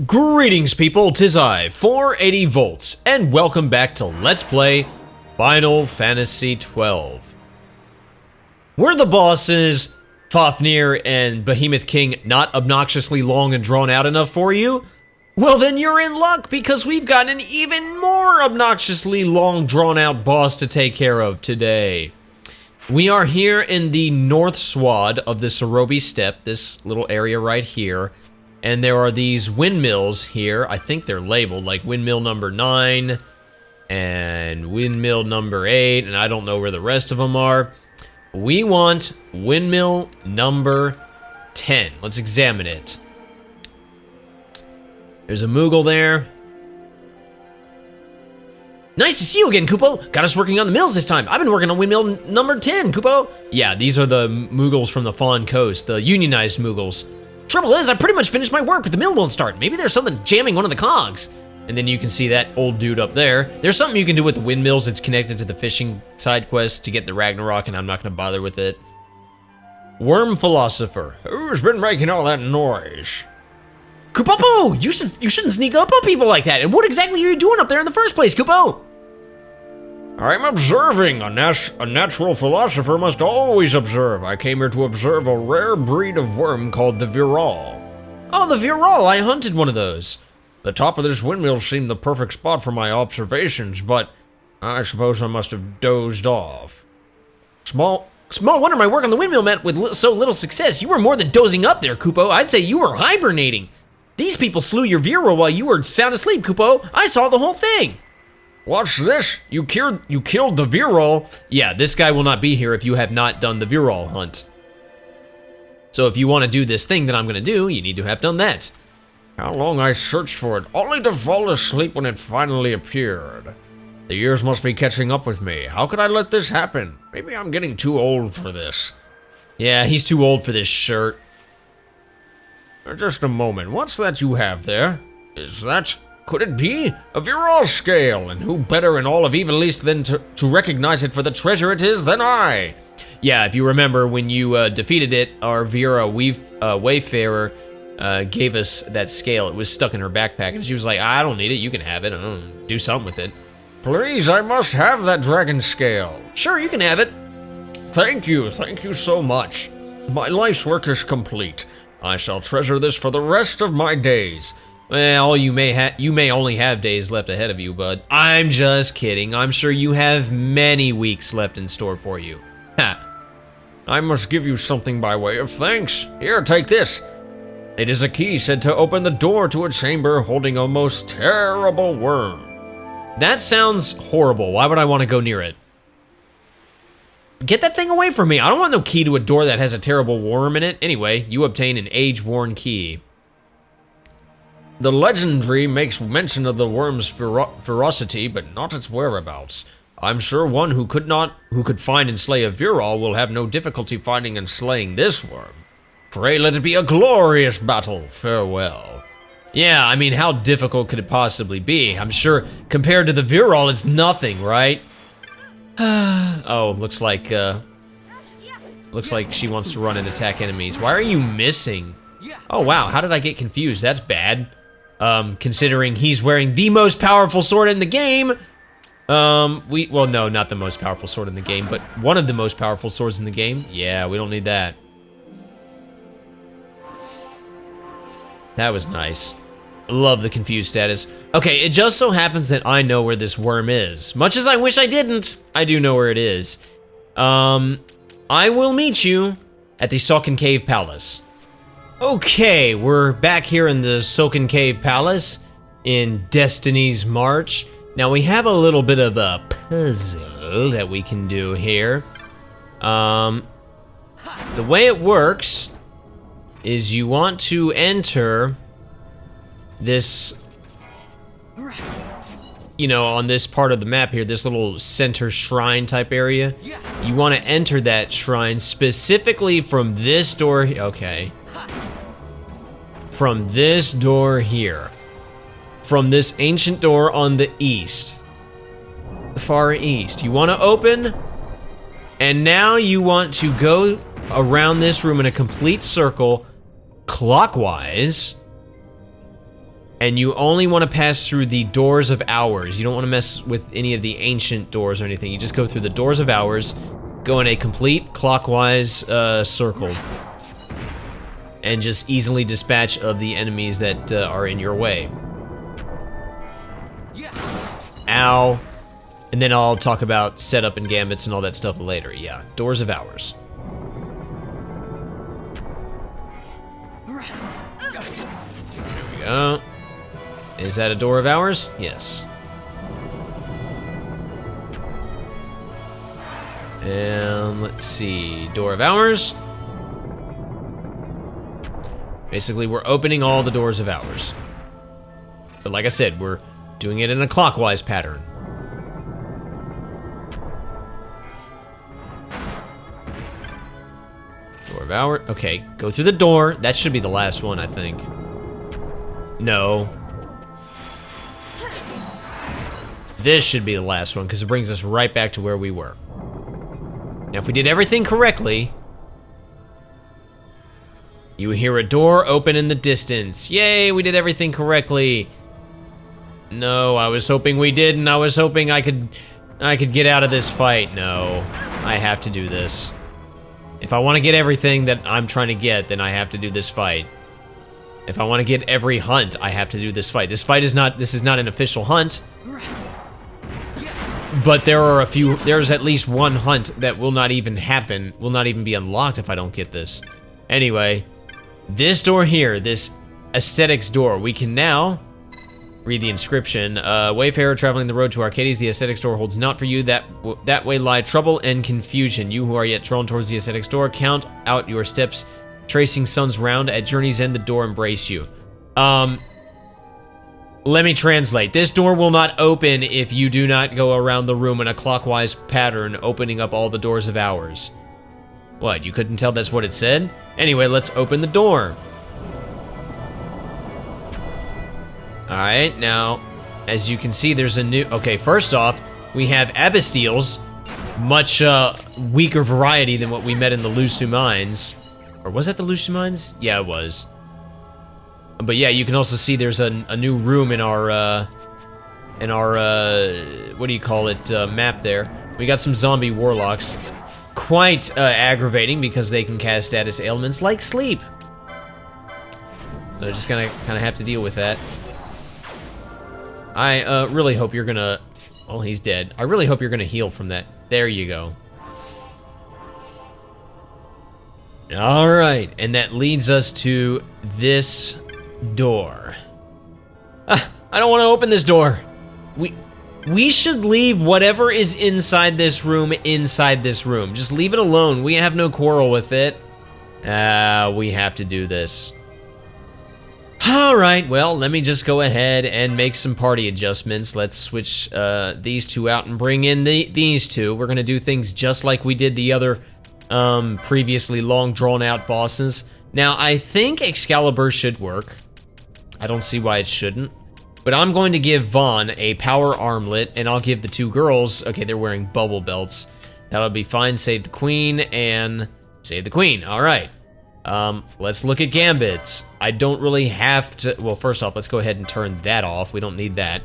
Greetings people, 'tis I, 480 volts, and welcome back to Let's Play Final Fantasy XII. Were the bosses, Fafnir and Behemoth King, not obnoxiously long and drawn out enough for you? Well then you're in luck, because we've got an even more obnoxiously long drawn out boss to take care of today. We are here in the north swad of the Sorobi Steppe, this little area right here. And there are these windmills here. I think they're labeled, like windmill number 9 and windmill number 8, and I don't know where the rest of them are. We want windmill number 10. Let's examine it. There's a Moogle there. Nice to see you again, Kupo. Got us working on the mills this time. I've been working on windmill number 10, Kupo. Yeah, these are the Moogles from the Fawn Coast, the unionized Moogles. Trouble is, I pretty much finished my work, but the mill won't start. Maybe there's something jamming one of the cogs. And then you can see that old dude up there. There's something you can do with the windmills that's connected to the fishing side quest to get the Ragnarok, and I'm not going to bother with it. Wyrm Philosopher. Who's been making all that noise? Kupopo! You shouldn't sneak up on people like that. And what exactly are you doing up there in the first place, Kupo? I'm observing. A natural philosopher must always observe. I came here to observe a rare breed of worm called the Viral. Oh, the Viral. I hunted one of those. The top of this windmill seemed the perfect spot for my observations, but I suppose I must have dozed off. Small wonder my work on the windmill met with so little success. You were more than dozing up there, Kupo. I'd say you were hibernating. These people slew your Viral while you were sound asleep, Kupo. I saw the whole thing. What's this? You killed the Viral? Yeah, this guy will not be here if you have not done the Viral hunt. So if you want to do this thing that I'm going to do, you need to have done that. How long I searched for it, only to fall asleep when it finally appeared. The years must be catching up with me. How could I let this happen? Maybe I'm getting too old for this. Yeah, he's too old for this shirt. Just a moment. What's that you have there? Could it be a Viral scale? And who better in all of Evil East than to recognize it for the treasure it is than I? Yeah, if you remember when you defeated it, our Wayfarer gave us that scale. It was stuck in her backpack, and she was like, I don't need it, you can have it. Do something with it. Please, I must have that dragon scale. Sure, you can have it. Thank you so much. My life's work is complete. I shall treasure this for the rest of my days. Well, you may only have days left ahead of you, bud. I'm just kidding. I'm sure you have many weeks left in store for you. Ha. I must give you something by way of thanks. Here, take this. It is a key said to open the door to a chamber holding a most terrible worm. That sounds horrible. Why would I want to go near it? Get that thing away from me. I don't want no key to a door that has a terrible worm in it. Anyway, you obtain an age-worn key. The legendary makes mention of the worm's ferocity, but not its whereabouts. I'm sure one who could find and slay a Viral will have no difficulty finding and slaying this worm. Pray let it be a glorious battle. Farewell. Yeah, I mean, how difficult could it possibly be? I'm sure compared to the Viral, it's nothing, right? Oh, looks like she wants to run and attack enemies. Why are you missing? Oh wow, how did I get confused? That's bad. Considering he's wearing the most powerful sword in the game. Well, no, not the most powerful sword in the game, but one of the most powerful swords in the game. Yeah, we don't need that. That was nice. Love the confused status. Okay, it just so happens that I know where this worm is. Much as I wish I didn't, I do know where it is. I will meet you at the Salkin Cave Palace. Okay, we're back here in the Salkin Cave Palace in Destiny's March. Now we have a little bit of a puzzle that we can do here. The way it works is you want to enter this, on this part of the map here, this little center shrine type area. You want to enter that shrine specifically from this door. Okay. From this door here. From this ancient door on the east. The far east. You want to open, and now you want to go around this room in a complete circle, clockwise, And you only want to pass through the doors of hours. You don't want to mess with any of the ancient doors or anything. You just go through the doors of hours, go in a complete clockwise circle, and just easily dispatch of the enemies that are in your way. Ow. And then I'll talk about setup and gambits and all that stuff later. Yeah, doors of hours. There we go. Is that a door of ours? Yes. And let's see, door of ours. Basically, we're opening all the doors of ours. But like I said, we're doing it in a clockwise pattern. Door of ours. Okay, go through the door. That should be the last one, I think. No. This should be the last one, because it brings us right back to where we were. Now, if we did everything correctly, you hear a door open in the distance. Yay, we did everything correctly. No, I was hoping we didn't. I was hoping I could get out of this fight. No, I have to do this. If I want to get everything that I'm trying to get, then I have to do this fight. If I want to get every hunt, I have to do this fight. This is not an official hunt. But there's at least one hunt that will not even happen, will not even be unlocked if I don't get this. Anyway, this door here, this aesthetics door, we can now read the inscription. Wayfarer traveling the road to Arcades, the aesthetics door holds not for you. That way lie trouble and confusion. You who are yet drawn towards the aesthetics door, count out your steps, tracing suns round. At journey's end, the door embrace you. Let me translate. This door will not open if you do not go around the room in a clockwise pattern, opening up all the doors of hours. What, you couldn't tell that's what it said? Anyway, let's open the door. Alright, now, as you can see, there's a new... Okay, first off, we have Abastiels, much weaker variety than what we met in the Lusu Mines. Or was that the Lusu Mines? Yeah, it was. But yeah, you can also see there's a new room in our what do you call it, map there. We got some zombie warlocks. Quite aggravating because they can cast status ailments like sleep. So just gonna kind of have to deal with that. I really hope you're gonna... Oh, he's dead. I really hope you're gonna heal from that. There you go. Alright, and that leads us to this door. I don't want to open this door. We should leave whatever is inside this room. Just leave it alone. We have no quarrel with it. We have to do this. Alright, well, let me just go ahead and make some party adjustments. Let's switch these two out and bring in these two. We're gonna do things just like we did the other previously long drawn out bosses. Now, I think Excalibur should work. I don't see why it shouldn't. But I'm going to give Vaughn a power armlet, and I'll give the two girls... Okay, they're wearing bubble belts. That'll be fine. Save the queen, and... Save the queen. Alright. Let's look at gambits. I don't really have to... Well, first off, let's go ahead and turn that off. We don't need that.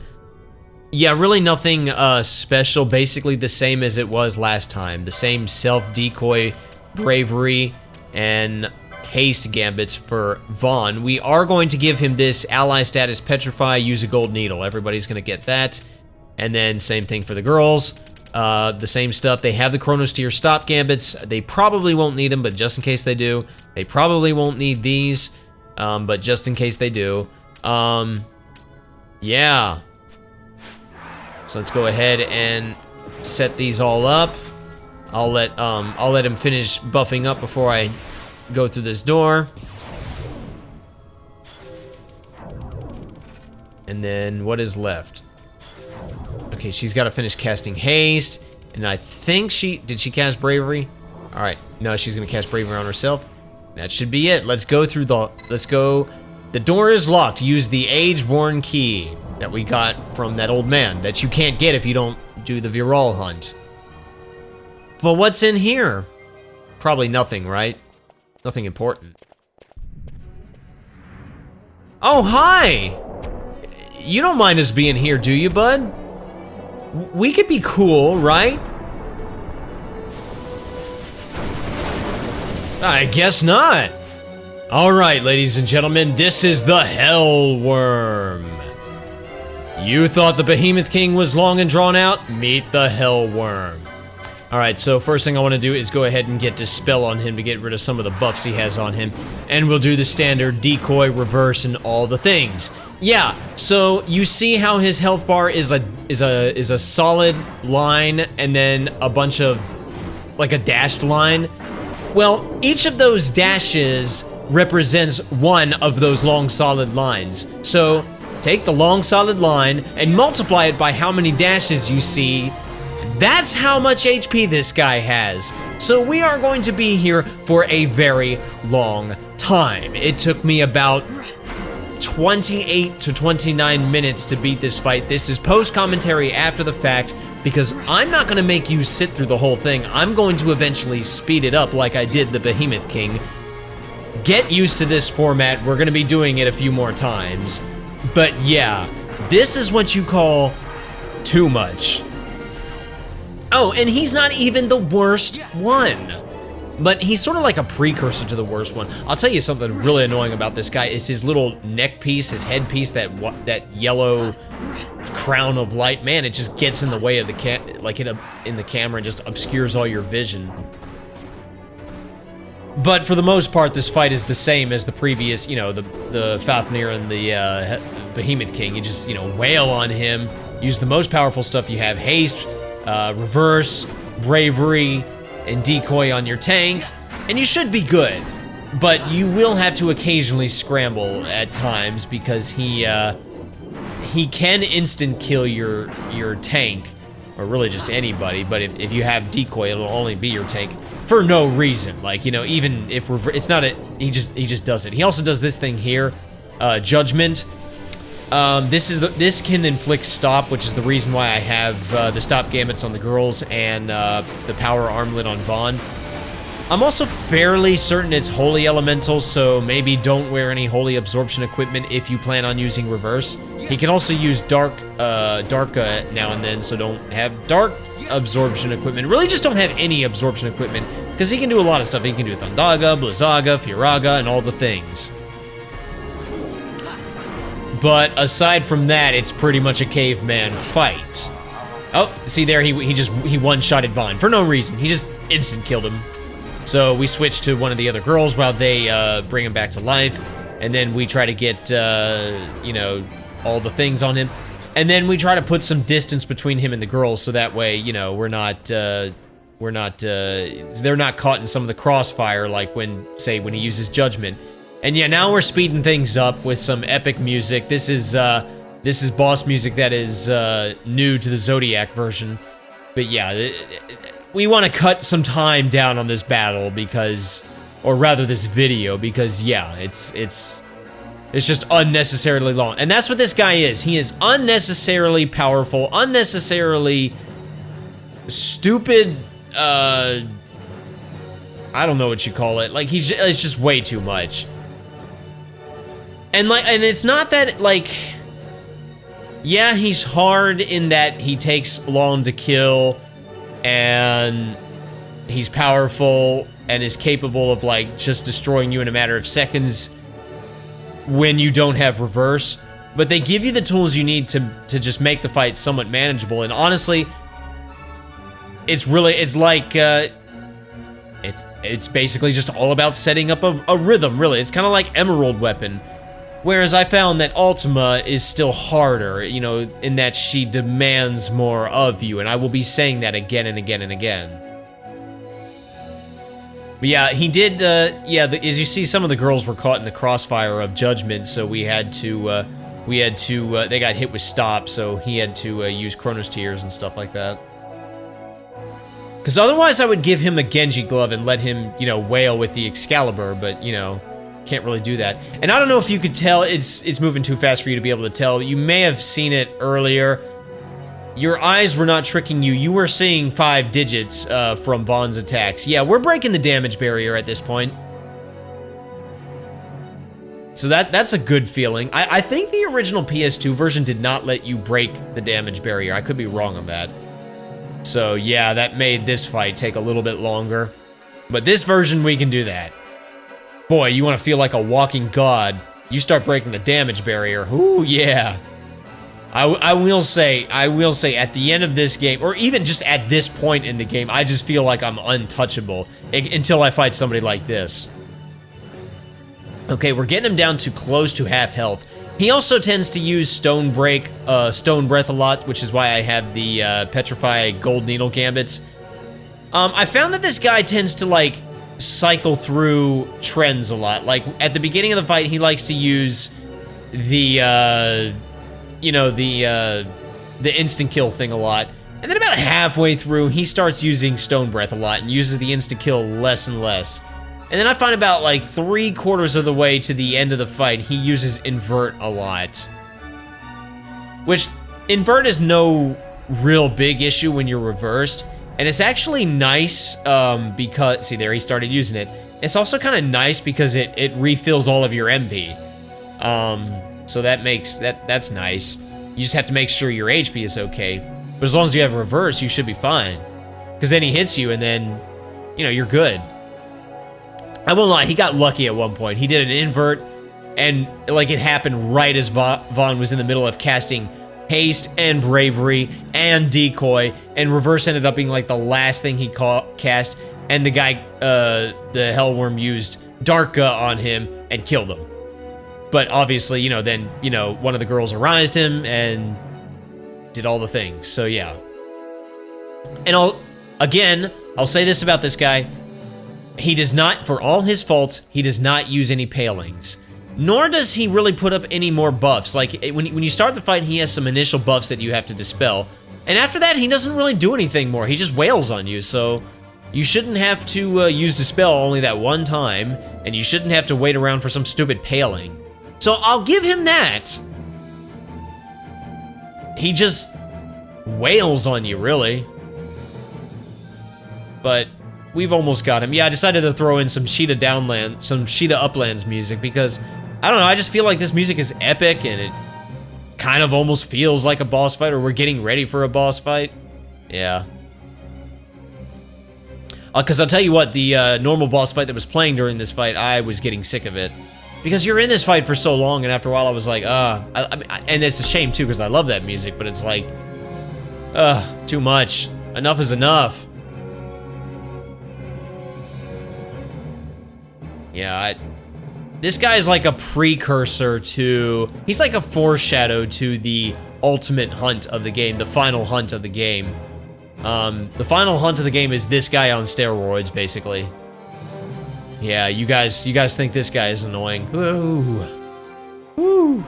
Yeah, really nothing special. Basically the same as it was last time. The same self-decoy, bravery, and... haste gambits for Vaughn. We are going to give him this ally status petrify, use a gold needle. Everybody's gonna get that. And then same thing for the girls. The same stuff. They have the Chronosteer stop gambits. They probably won't need them, but just in case they do. They probably won't need these, but just in case they do. Yeah. So let's go ahead and set these all up. I'll let him finish buffing up before I go through this door. And then what is left? Okay, she's got to finish casting haste, and I think did she cast bravery? All right, no, she's gonna cast bravery on herself. That should be it. Let's go. The door is locked. Use the age-worn key that we got from that old man that you can't get if you don't do the Viral hunt. But what's in here? Probably nothing, right? Nothing important. Oh, hi! you don't mind us being here, do you, bud? We could be cool, right? I guess not. All right, ladies and gentlemen, this is the Hell Wyrm. You thought the Behemoth King was long and drawn out? Meet the Hell Wyrm. All right, so first thing I want to do is go ahead and get Dispel on him to get rid of some of the buffs he has on him, and we'll do the standard decoy, reverse, and all the things. Yeah, so you see how his health bar is a solid line, and then a bunch of like a dashed line. Well, each of those dashes represents one of those long solid lines. So take the long solid line and multiply it by how many dashes you see. That's how much HP this guy has. So we are going to be here for a very long time. It took me about 28 to 29 minutes to beat this fight. This is post-commentary after the fact, because I'm not going to make you sit through the whole thing. I'm going to eventually speed it up like I did the Behemoth King. Get used to this format. We're going to be doing it a few more times. But yeah, this is what you call too much. Oh, and he's not even the worst one. But he's sort of like a precursor to the worst one. I'll tell you something really annoying about this guy is his little neck piece, his head piece, that yellow crown of light. Man, it just gets in the way of the in the camera and just obscures all your vision. But for the most part, this fight is the same as the previous, you know, the Fafnir and the Behemoth King. You just, you know, wail on him, use the most powerful stuff you have, haste, reverse, bravery, and decoy on your tank, and you should be good. But you will have to occasionally scramble at times because he can instant kill your tank, or really just anybody. But if you have decoy, it'll only be your tank for no reason. Like, you know, even if it's not a, he just does it. He also does this thing here, Judgment. This can inflict stop, which is the reason why I have the stop gamuts on the girls and the power armlet on Vaughn. I'm also fairly certain it's holy elemental, so maybe don't wear any holy absorption equipment if you plan on using reverse. He can also use dark now and then, so don't have dark absorption equipment. Really, just don't have any absorption equipment, because he can do a lot of stuff. He can do Thundaga, Blizzaga, Firaga, and all the things. But aside from that, it's pretty much a caveman fight. Oh, see there, he one-shotted Vaughn for no reason. He just instant killed him. So we switch to one of the other girls while they bring him back to life, and then we try to get you know, all the things on him, and then we try to put some distance between him and the girls, so that way, you know, they're not caught in some of the crossfire, like when he uses Judgment. And yeah, now we're speeding things up with some epic music. This is boss music that is new to the Zodiac version. But yeah, we want to cut some time down on this battle because, or rather this video, because yeah, it's just unnecessarily long. And that's what this guy is. He is unnecessarily powerful, unnecessarily stupid, I don't know what you call it. Like, it's just way too much. And it's not that, like, yeah, he's hard in that he takes long to kill, and he's powerful, and is capable of, like, just destroying you in a matter of seconds when you don't have reverse. But they give you the tools you need to just make the fight somewhat manageable, and honestly, it's basically just all about setting up a rhythm, really. It's kind of like Emerald Weapon. Whereas I found that Ultima is still harder, you know, in that she demands more of you, and I will be saying that again and again and again. But yeah, he did, as you see, some of the girls were caught in the crossfire of Judgment, so they got hit with stop, so he had to use Chronos Tears and stuff like that. Because otherwise I would give him the Genji glove and let him, you know, wail with the Excalibur, but, you know, can't really do that. And I don't know if you could tell, it's moving too fast for you to be able to tell. You may have seen it earlier. Your eyes were not tricking you. You were seeing 5 digits from Vaughn's attacks. Yeah, we're breaking the damage barrier at this point. So that's a good feeling. I think the original PS2 version did not let you break the damage barrier. I could be wrong on that. So yeah, that made this fight take a little bit longer. But this version, we can do that. Boy, you want to feel like a walking god. You start breaking the damage barrier. Ooh, yeah. I will say, at the end of this game, or even just at this point in the game, I just feel like I'm untouchable until I fight somebody like this. Okay, we're getting him down to close to half health. He also tends to use Stone Breath a lot, which is why I have the Petrify Gold Needle Gambits. I found that this guy tends to, like, cycle through trends a lot. Like, at the beginning of the fight, he likes to use the, you know, the instant kill thing a lot. And then about halfway through, he starts using Stone Breath a lot and uses the insta kill less and less. And then I find about like 3/4 of the way to the end of the fight, he uses Invert a lot. Which, Invert is no real big issue when you're reversed. And it's actually nice because, see there, he started using it. It's also kind of nice because it refills all of your MP. So that's nice. You just have to make sure your HP is okay. But as long as you have reverse, you should be fine. Because then he hits you and then, you know, you're good. I won't lie, he got lucky at one point. He did an invert, and like it happened right as Vaughn was in the middle of casting Haste and Bravery and Decoy, and Reverse ended up being like the last thing he cast, and the guy, the Hellworm, used Darka on him and killed him. But obviously, you know, then, you know, one of the girls arised him and did all the things, so yeah. And I'll say this about this guy. He does not, for all his faults, he does not use any palings. Nor does he really put up any more buffs. Like, when you start the fight, he has some initial buffs that you have to dispel. And after that, he doesn't really do anything more. He just wails on you, so you shouldn't have to use dispel only that one time, and you shouldn't have to wait around for some stupid paling. So I'll give him that. He just wails on you, really. But we've almost got him. Yeah, I decided to throw in some Sheeta Uplands music because, I don't know, I just feel like this music is epic and it kind of almost feels like a boss fight, or we're getting ready for a boss fight. Yeah. Because I'll tell you what, the normal boss fight that was playing during this fight, I was getting sick of it. Because you're in this fight for so long, and after a while I was like, and it's a shame too, because I love that music, but it's like, too much. Enough is enough. Yeah, this guy's like a precursor to, he's like a foreshadow to the ultimate hunt of the game, the final hunt of the game. The final hunt of the game is this guy on steroids, basically. Yeah, you guys think this guy is annoying. Woo. Woo.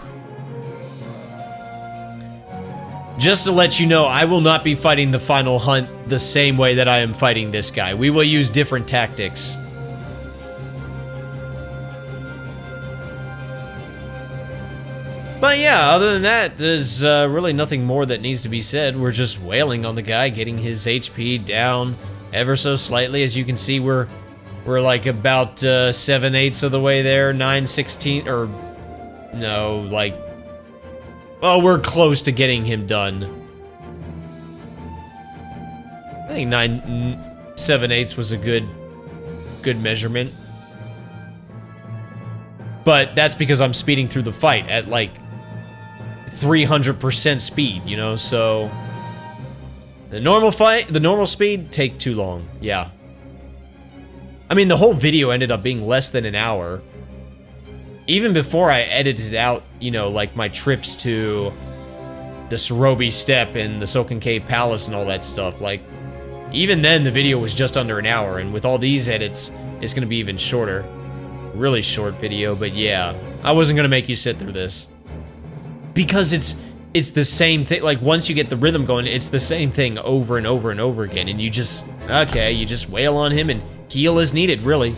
Just to let you know, I will not be fighting the final hunt the same way that I am fighting this guy. We will use different tactics. But yeah, other than that, there's really nothing more that needs to be said. We're just wailing on the guy, getting his HP down ever so slightly. As you can see, we're like about 7/8 of the way there, 9/16, or no, like, well, we're close to getting him done. I think 7/8 was a good measurement. But that's because I'm speeding through the fight at like 300% speed, you know, so the normal speed take too long. Yeah. I mean, the whole video ended up being less than an hour. Even before I edited out, you know, like my trips to the Sarobi Steppe and the Silken Cave Palace and all that stuff, like, even then the video was just under an hour, and with all these edits, it's gonna be even shorter. Really short video, but yeah, I wasn't gonna make you sit through this. Because it's the same thing, like, once you get the rhythm going, it's the same thing over and over and over again, and you just wail on him and heal as needed, really.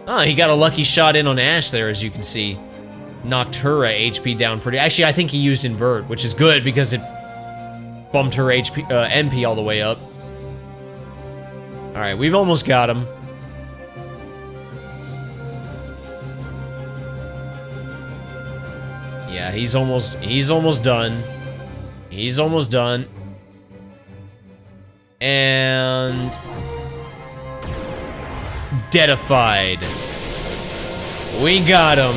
Oh, he got a lucky shot in on Ash there, as you can see. Knocked her HP down pretty. Actually, I think he used Invert, which is good because it bumped her MP all the way up. Alright, we've almost got him. Yeah, he's almost done. He's almost done. And deadified. We got him.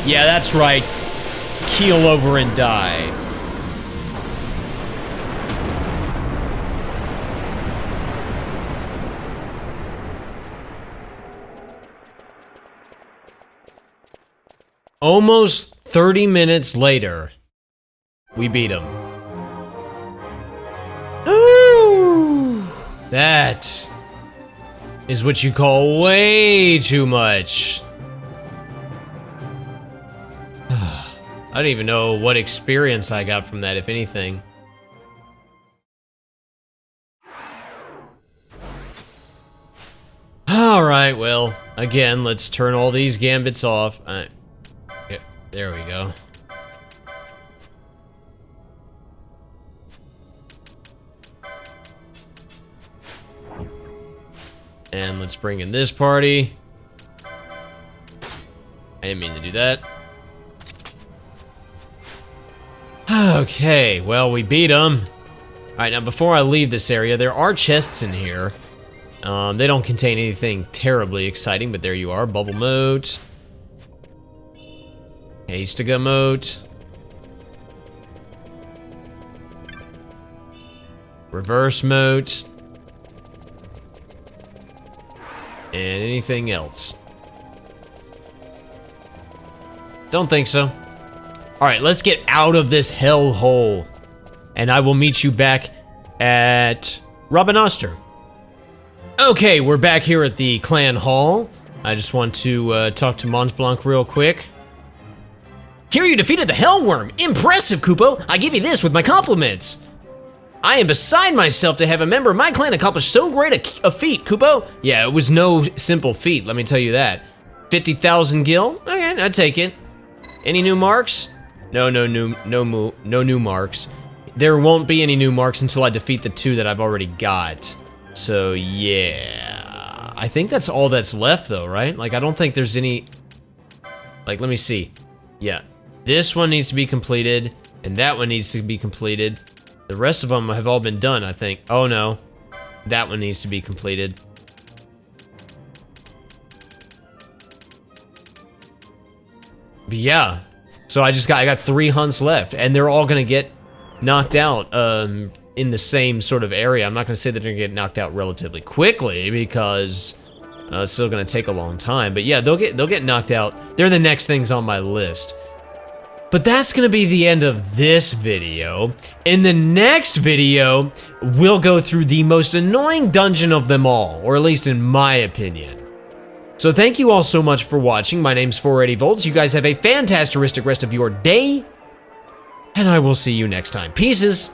Yeah, that's right. Keel over and die. Almost 30 minutes later, we beat him. Ooh, that is what you call way too much. I don't even know what experience I got from that, if anything. Alright, well, again, let's turn all these gambits off. Yeah, there we go. And let's bring in this party. I didn't mean to do that. Okay, well, we beat them. Alright, now before I leave this area, there are chests in here. They don't contain anything terribly exciting, but there you are. Bubble moat. Hastaga moat. Reverse moat. And anything else? Don't think so. Alright, let's get out of this hellhole. And I will meet you back at Robinoster. Okay, we're back here at the clan hall. I just want to talk to Mont Blanc real quick. Here you defeated the Hellwyrm. Impressive, Kupo. I give you this with my compliments. I am beside myself to have a member of my clan accomplish so great a feat, Kupo. Yeah, it was no simple feat, let me tell you that. 50,000 gil? Okay, I'd take it. Any new marks? No new marks. There won't be any new marks until I defeat the 2 that I've already got. So, yeah. I think that's all that's left, though, right? Like, I don't think there's any... Like, let me see. Yeah. This one needs to be completed, and that one needs to be completed. The rest of them have all been done, I think. Oh, no. That one needs to be completed. But yeah. So I got 3 hunts left, and they're all gonna get knocked out in the same sort of area. I'm not gonna say that they're gonna get knocked out relatively quickly because it's still gonna take a long time. But yeah, they'll get knocked out. They're the next things on my list. But that's gonna be the end of this video. In the next video, we'll go through the most annoying dungeon of them all, or at least in my opinion. So thank you all so much for watching. My name's 480 Volts. You guys have a fantastic rest of your day, and I will see you next time. Pieces.